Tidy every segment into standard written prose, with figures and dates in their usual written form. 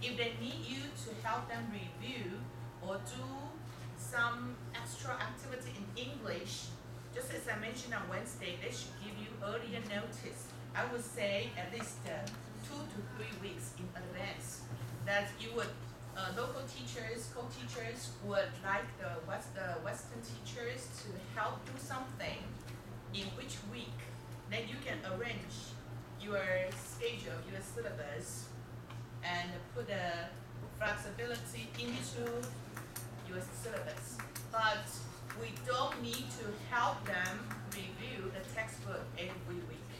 If they need you to help them review or do some extra activity in English, just as I mentioned on Wednesday, they should give you earlier notice. I would say at least 2 to 3 weeks in advance, that you would, local teachers, co-teachers would like the Western teachers to help do something in which week. Then you can arrange your schedule, your syllabus, and put a flexibility into your syllabus. But we don't need to help them review the textbook every week.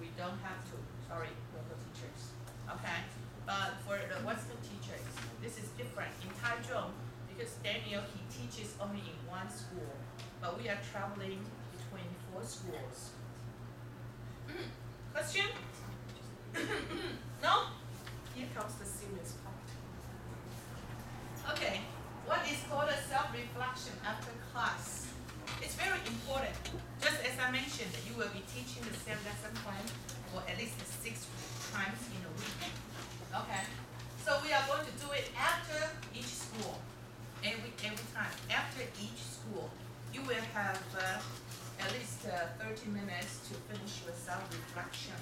We don't have to. Sorry, local teachers. Okay? But for the Western teachers, this is different. In Taichung, because Daniel, he teaches only in one school, but we are traveling between 4 schools. Question? No? Here comes the serious part. Okay, what is called a self-reflection after class? It's very important. Just as I mentioned, you will be teaching the same lesson plan for at least 6 times in a week. Okay, so we are going to do it after each school. Every time. After each school, you will have at least 30 minutes to finish your self-reflection.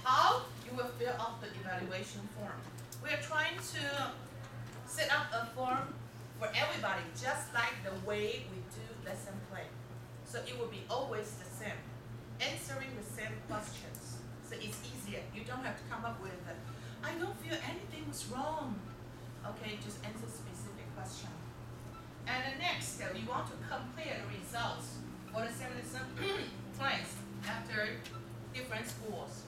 How? You will fill out the evaluation form. We are trying to set up a form for everybody, just like the way we do lesson plan. So it will be always the same, answering the same questions. So it's easier. You don't have to come up with, I don't feel anything was wrong. Okay, just answer specific question. And the next, you want to compare the results for the same lesson plans after different schools.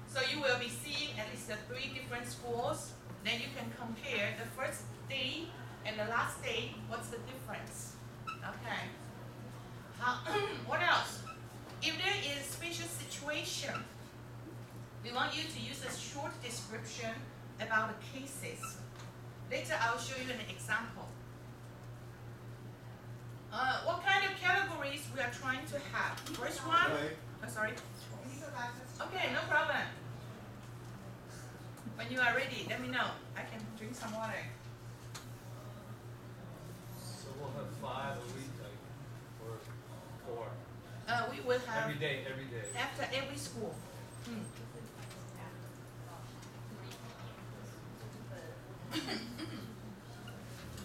So you will be seeing at least 3 different schools. Then you can compare the first day and the last day. What's the difference? Okay. What else? If there is special situation, we want you to use a short description about the cases. Later I'll show you an example. What kind of categories we are trying to have? First one. Oh, sorry. Okay, no problem. When you are ready, let me know. I can drink some water. So we'll have 5 a week, like, or 4? We will have every day. After every school.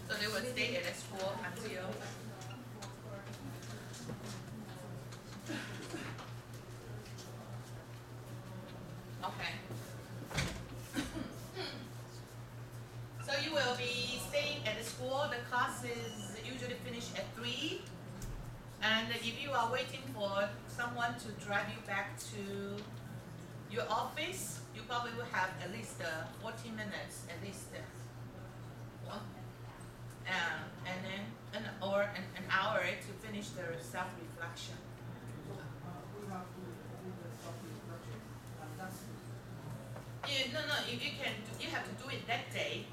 So they will stay at the school until okay. So you will be staying at the school. The classes usually finish at 3. And if you are waiting for someone to drive you back to your office, you probably will have at least 40 minutes, at least. And then an hour to finish the self-reflection. No, if you can, you have to do it that day.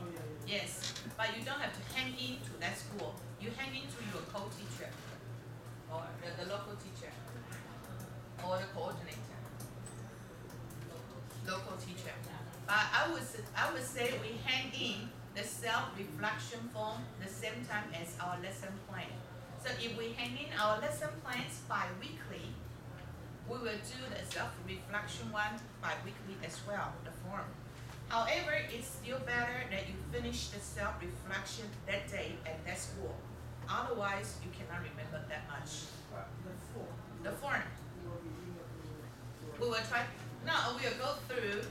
Yes, but you don't have to hang in to that school. You hang in to your co-teacher, or the local teacher, or the coordinator, local teacher. But I would say we hang in the self-reflection form the same time as our lesson plan. So if we hang in our lesson plans bi-weekly, we will do the self-reflection one bi-weekly as well, the form. However, it's still better that you finish the self-reflection that day at that school. Otherwise, you cannot remember that much. The form. We will try. Now we will go through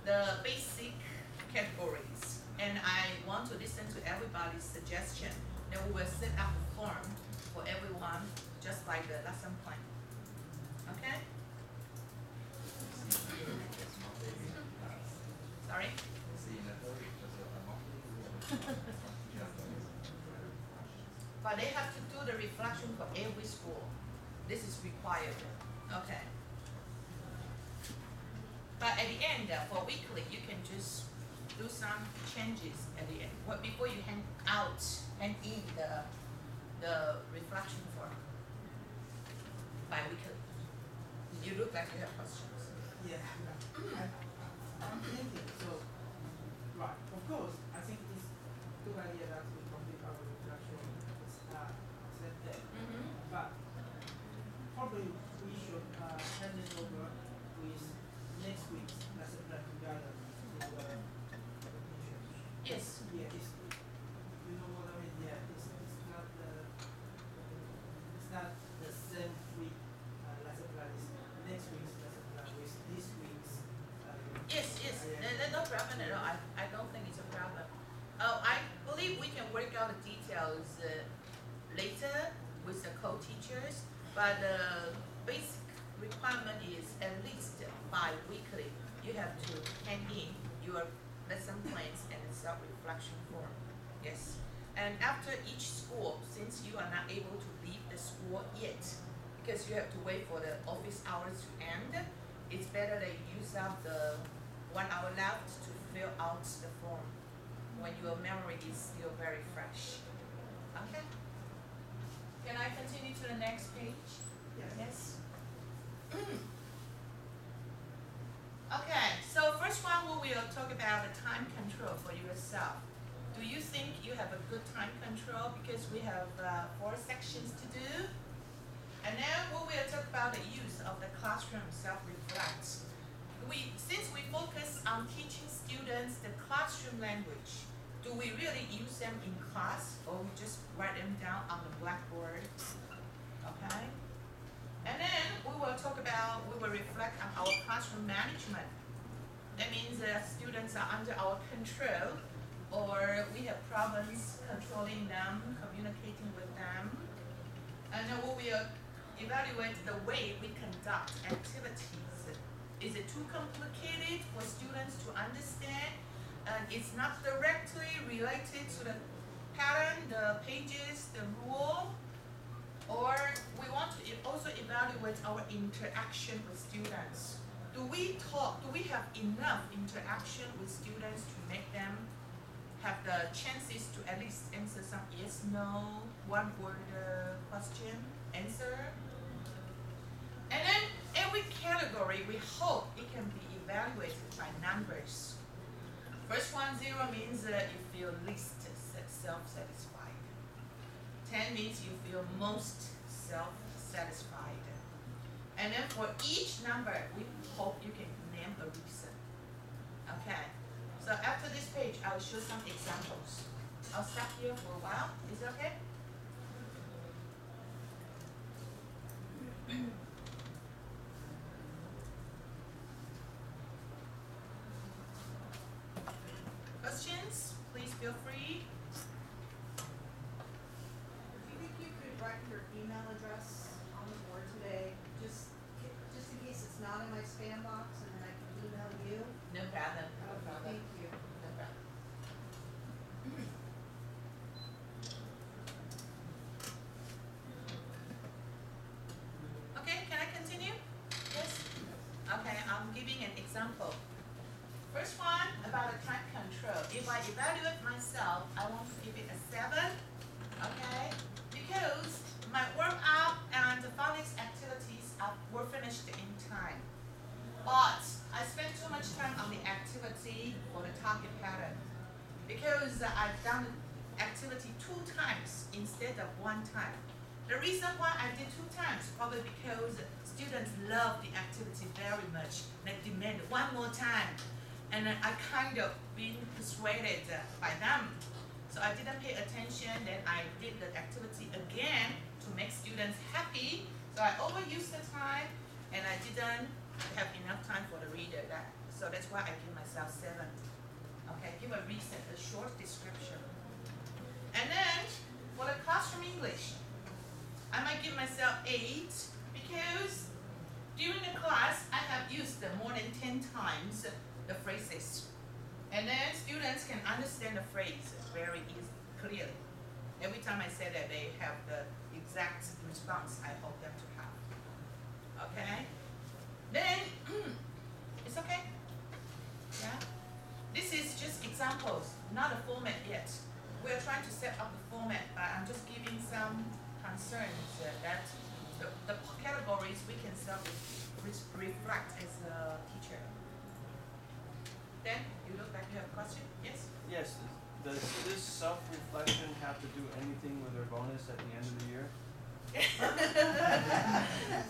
the basic categories. And I want to listen to everybody's suggestion. Then we will set up a form for everyone, just like the lesson plan. Okay? Sorry? But they have to do the reflection for every school. This is required. Okay. But at the end, for weekly, you can just do some changes at the end. Before you hand in the reflection form bi-weekly. You look like you have questions. Yeah. Thinking. So, right, of course, I think it's a good idea that we complete our reflection that day. But probably we should hand it over with next week's lesson plan together to technicians. Yes. Yeah, you know what I mean? Yeah, it's not the same week lesson plan. It's next week's lesson plan with this week's. Yes, no problem at all. I don't think it's a problem. I believe we can work out the details later with the co-teachers, but the basic requirement is at least bi-weekly. You have to hand in your lesson plans and self-reflection form. Yes. And after each school, since you are not able to leave the school yet, because you have to wait for the office hours to end, it's better that you use up the 1 hour left to fill out the form when your memory is still very fresh. Okay? Can I continue to the next page? Yes. Okay, so first one we will talk about the time control for yourself. Do you think you have a good time control? Because we have 4 sections to do. And then we will talk about the use of the classroom self-reflect. Since we focus on teaching students the classroom language, do we really use them in class, or we just write them down on the blackboard? Okay? And then we will reflect on our classroom management. That means students are under our control, or we have problems controlling them, communicating with them. And then we will evaluate the way we conduct activities. Is it too complicated for students to understand? And it's not directly related to the pattern, the pages, the rule. Or we want to also evaluate our interaction with students. Do we have enough interaction with students to make them have the chances to at least answer some yes, no, one word question, answer? And then every category, we hope it can be evaluated by numbers. First one, 0 means you feel least self-satisfied. 10 means you feel most self-satisfied. And then for each number, we hope you can name a reason. Okay, so after this page, I'll show some examples. I'll stop here for a while. Is it okay? Questions? Please feel free. Do you think you could write your email address on the board today, just in case it's not in my spam box, and then I can email you? No problem. No Okay, problem. thank you. No problem. Okay, can I continue? Yes? Okay, I'm giving an example. First one, about the time control. If I evaluate myself, I want to give it a 7, okay? Because my workout and the phonics activities were finished in time. But I spent too much time on the activity for the target pattern. Because I've done the activity 2 times instead of 1 time. The reason why I did 2 times, probably because students love the activity very much. They demand 1 more time. And I kind of been persuaded by them. So I didn't pay attention, then I did the activity again to make students happy. So I overused the time, and I didn't have enough time for the reader. So that's why I give myself 7. Okay, give a reason, a short description. And then, for the classroom English, I might give myself 8, because during the class, I have used more than 10 times the phrases. And then students can understand the phrase very clearly. Every time I say that, they have the exact response I hope them to have. Okay? Then, it's okay? Yeah? This is just examples, not a format yet. We are trying to set up the format, but I'm just giving some concerns that the categories we can self-reflect as a teacher. Then you look like you have a question? Yes? Yes. Does this self-reflection have to do anything with their bonus at the end of the year?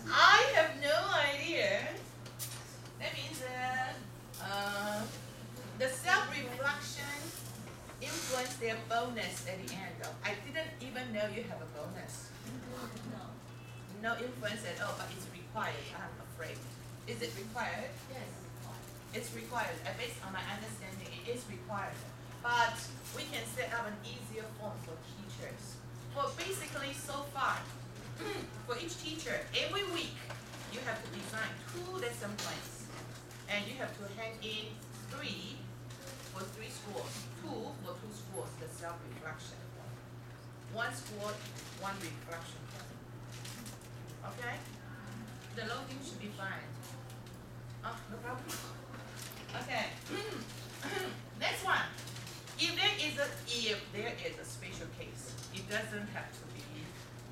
I have no idea. That means the self-reflection influence their bonus at the end. I didn't even know you have a bonus. No influence at all, but it's required, I'm afraid. Is it required? Yes. It's required. Based on my understanding, it is required. But we can set up an easier form for teachers. Well, basically, so far, for each teacher, every week, you have to design 2 lesson plans. And you have to hang in 3 for 3 schools, 2 for 2 schools, the self-reflection. 1 school, 1 reflection. Okay? The loading should be fine. Oh, no problem. Okay. Next one. If there is a special case, it doesn't have to be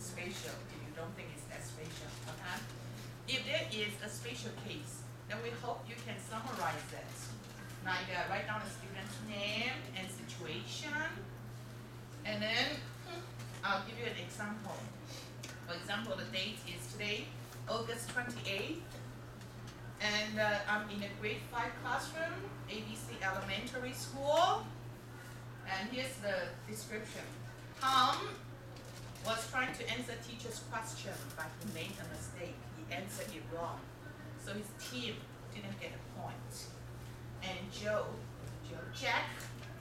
special if you don't think it's that special. Okay? If there is a special case, then we hope you can summarize it. Like write down the student's name and situation, and then I'll give you an example. For example, the date is today, August 28th, and I'm in a grade 5 classroom, ABC Elementary School, and here's the description. Tom was trying to answer teacher's question, but he made a mistake. He answered it wrong, so his team didn't get a point. And Jack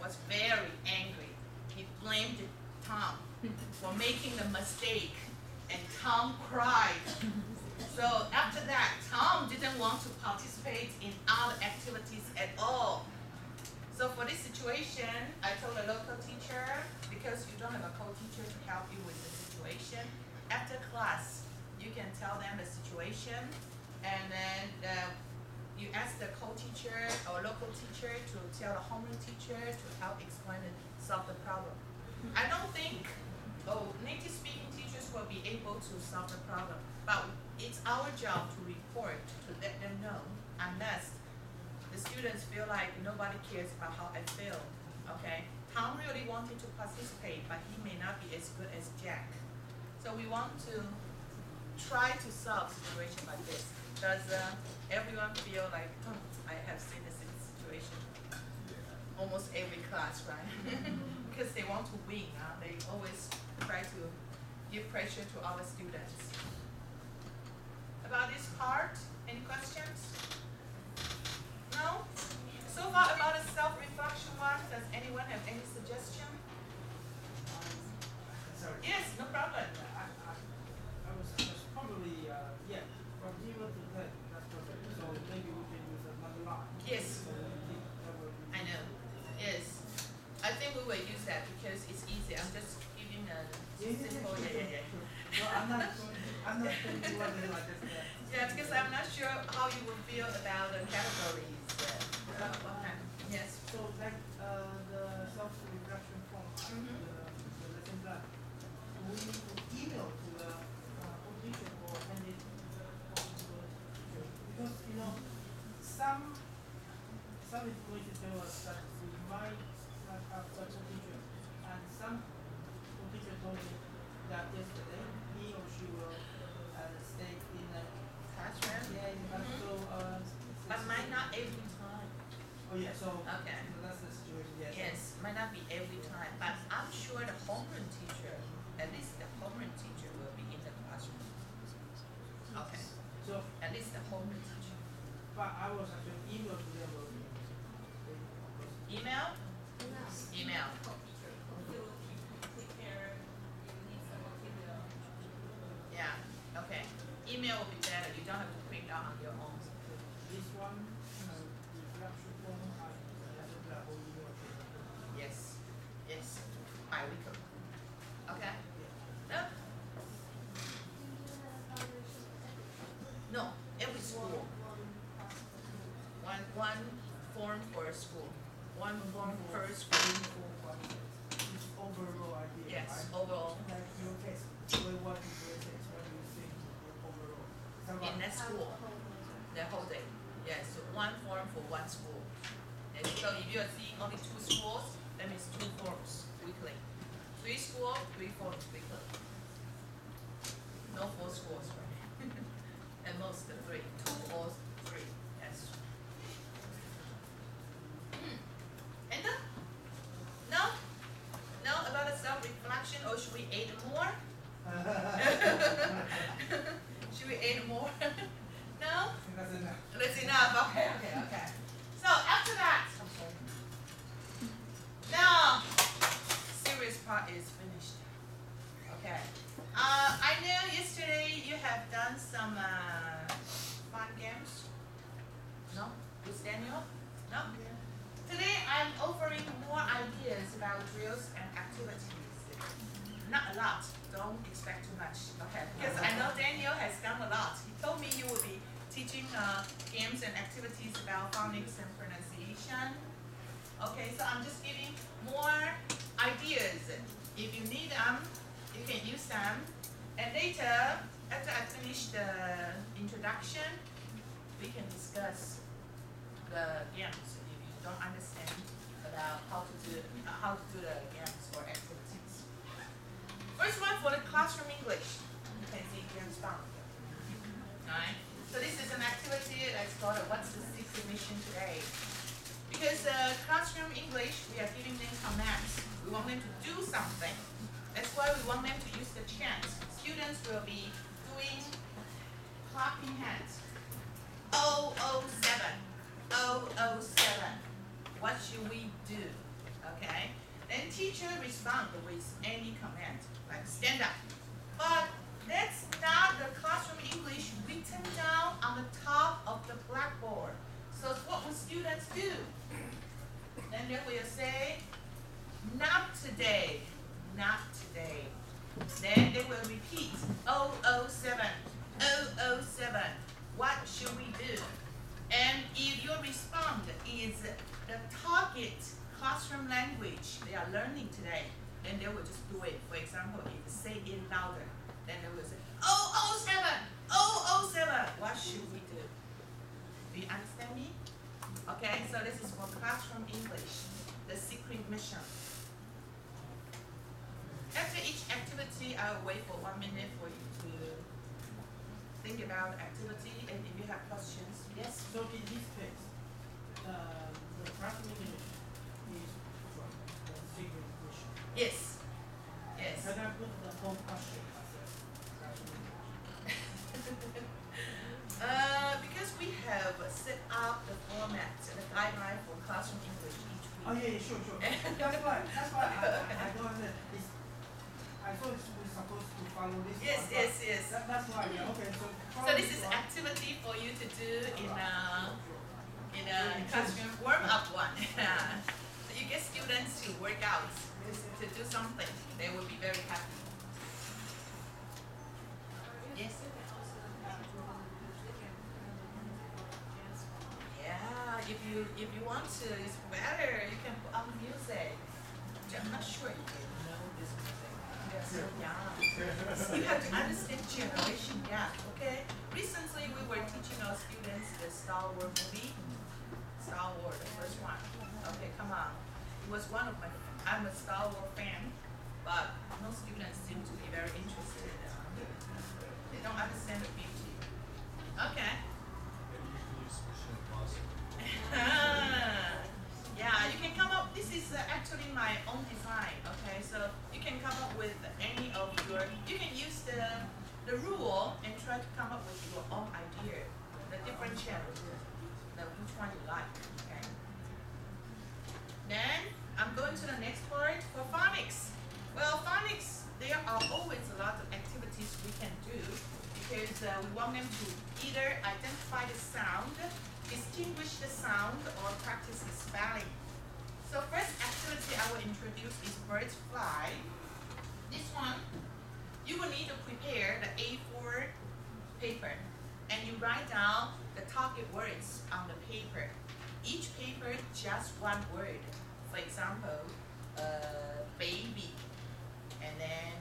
was very angry. He blamed Tom for making the mistake, and Tom cried. So after that, Tom didn't want to participate in other activities at all. So for this situation, I told a local teacher, because you don't have a co-teacher to help you with the situation, after class, you can tell them the situation, and then you ask the co-teacher or local teacher to tell the homeroom teacher to help explain and solve the problem. I don't think native speaking teachers will be able to solve the problem, but it's our job to report, to let them know, unless the students feel like nobody cares about how I feel. Okay? Tom really wanted to participate, but he may not be as good as Jack. So we want to try to solve a situation like this. Does everyone feel like, I have seen this situation almost every class, right? Because they want to win. They always try to give pressure to our students. About this part, any questions? No? So far about the self-reflection one, does anyone have any suggestion? Sorry. Yes, no problem. I was probably, from 0 to 10, that's perfect. So maybe we can use another line. Yes. So that will be- I know. Yes. I think we will use that because it's easy. I'm just giving a simple, yeah. No, I'm not telling you what they like this. Yeah, because I'm not sure how you would feel about the categories. Yes. So like the self-reflection form, Mhm. the lesson plan, we need to email to the teacher or send it to the teacher. Because some information tell us that we might not have such a teacher, and some teacher told me that yesterday he or she will stay in the Classroom? yeah in the class. But might not every time. Oh yeah, so Okay. that's the situation. Yes. Yes, might not be every time. But I'm sure the homeroom teacher, at least the homeroom teacher will be in the classroom. Okay. So, At least the homeroom teacher. but I was actually email to them. Email? Email. Yeah, okay. Email will be better. You don't have to print out on your own. This one, reflection form, I will email to them. Yes. Yes. Bi-weekly. Okay? No? No, every school. One form for a school. One form per school. It's overall idea. Yes, right? overall. Like your case, what is your case? What do you think overall? In that school, the whole day. Yes, so one form for one school. And so if you are seeing only 2 schools, that means 2 forms weekly. 3 schools, 3 forms weekly. No 4 schools, right? At most 3. 2 or 3. Yes. And no? No about the self-reflection, or should we add more? Should we add more? No? That's enough. That's enough. Okay. So after that, now serious part is finished. Okay. I know yesterday you have done some fun games. No? With Daniel? No? Today I'm offering more ideas about drills and activities. Not a lot. Don't expect too much. Okay. Because I know Daniel has done a lot. He told me you will be teaching games and activities about phonics and pronunciation. Okay, so I'm just giving more ideas. If you need them, you can use them. And later, after I finish the introduction, we can discuss the games if you don't understand about how to do the games or activities. First one for the classroom English. You can see James Bond. Alright? So this is an activity that's called What's the Secret Mission Today? Because classroom English, we are giving them commands. We want them to do something. That's why we want them to use the chants. Students will be doing clapping hands. 007. 007. What should we do? Okay? Then teacher respond with any command, like stand up. But that's not the classroom English written down on the top of the blackboard. So what will students do? Then they will say, not today, not today. Then they will repeat, 007, 007. What should we do? And if your response is the target classroom language they are learning today, then they will just do it. For example, if you say it louder, then they will say, 007, 007. What should we do? Do you understand me? Okay, so this is for classroom English, the secret mission. After each activity, I will wait for 1 minute for you to think about the activity, and if you have questions, yes? So in this case, the classroom English is from the secret mission. Yes. Yes. Can I put the whole question as a classroom English? Because we have set up the format, the guideline for classroom English each week. Oh yeah, sure. That's why I don't understand. I thought we're supposed to follow this Yes, one, but yes. That's why, yeah, okay, so. So this is activity for you to do in a classroom warm-up one. So you get students to work out, to do something. They will be very happy. Yes? Yeah, if you want to, it's better. You can put on music. I'm not sure you can know this music. They're so young. You have to understand generation gap, okay? Recently, we were teaching our students the Star Wars movie. Star Wars, the first one. Okay, come on. It was one of my, I'm a Star Wars fan, but no students seem to be very interested. They don't understand the beauty. Okay. Maybe you can use Mission Impossible. Yeah, you can come up, this is actually my own design, okay? So you can come up with any of your, you can use the rule and try to come up with your own idea, the different channels, which one you like, okay? Then I'm going to the next part for phonics. Well, phonics, there are always a lot of activities we can do because we want them to either identify the sound, distinguish the sound, or practice the spelling. So first activity I will introduce is birds fly. This one, you will need to prepare the A4 paper and you write down the target words on the paper. Each paper just one word. For example, baby, and then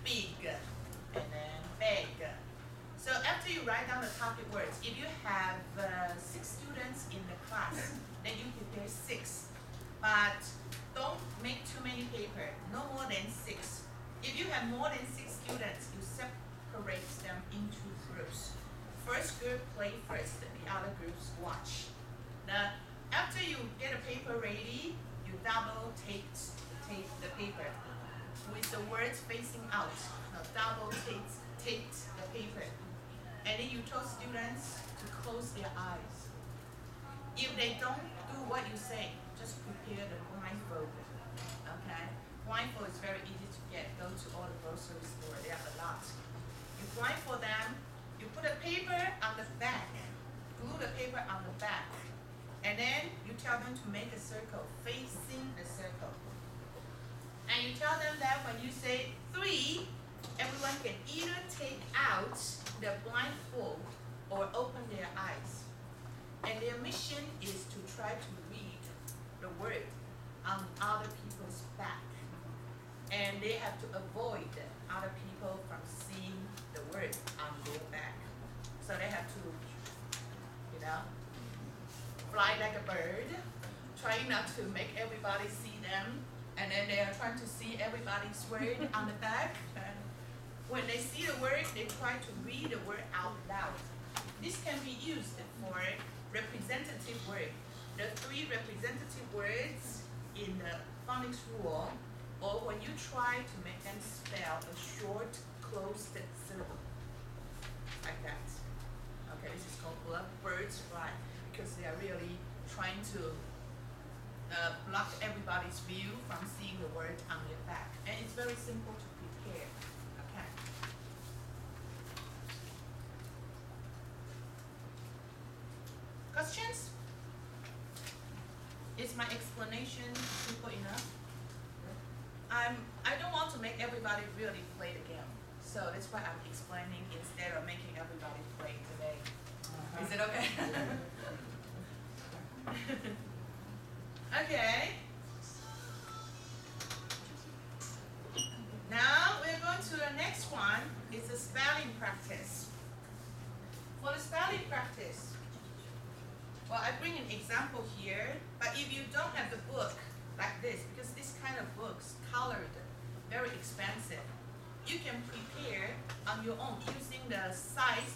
big, and then bag. So after you write down the target words, if you have 6 students in the class, then you prepare but don't make too many paper, no more than 6. If you have more than 6 students, you separate them into groups. First group play first, the other groups watch. After you get a paper ready, you double tape the paper with the words facing out. Now double tape the paper. And then you tell students to close their eyes. If they don't do what you say, just prepare the blindfold. Okay? Blindfold is very easy to get. Go to all the grocery store, they have a lot. You blindfold them, you put a paper on the back, glue the paper on the back, and then you tell them to make a circle facing the circle. And you tell them that when you say 3, everyone can either take out the blindfold or open their eyes. And their mission is to try to read the word on other people's back. And they have to avoid other people from seeing the word on their back. So they have to, fly like a bird, trying not to make everybody see them. And then they are trying to see everybody's word on the back. And when they see the word, they try to read the word out loud. This can be used for representative word. The 3 representative words in the phonics rule, or when you try to make them spell a short, closed syllable, like that. Okay, this is called birds fly, because they are really trying to block everybody's view from seeing the word on their back. And it's very simple to prepare. Okay. Questions? Is my explanation simple enough? I don't want to make everybody really play the game. So that's why I'm explaining instead of making everybody play today. Is it okay? Okay. Now we're going to the next one. It's a spelling practice. For the spelling practice, well, I bring an example here, but if you don't have the book like this, because this kind of books, colored, very expensive, you can prepare on your own using the size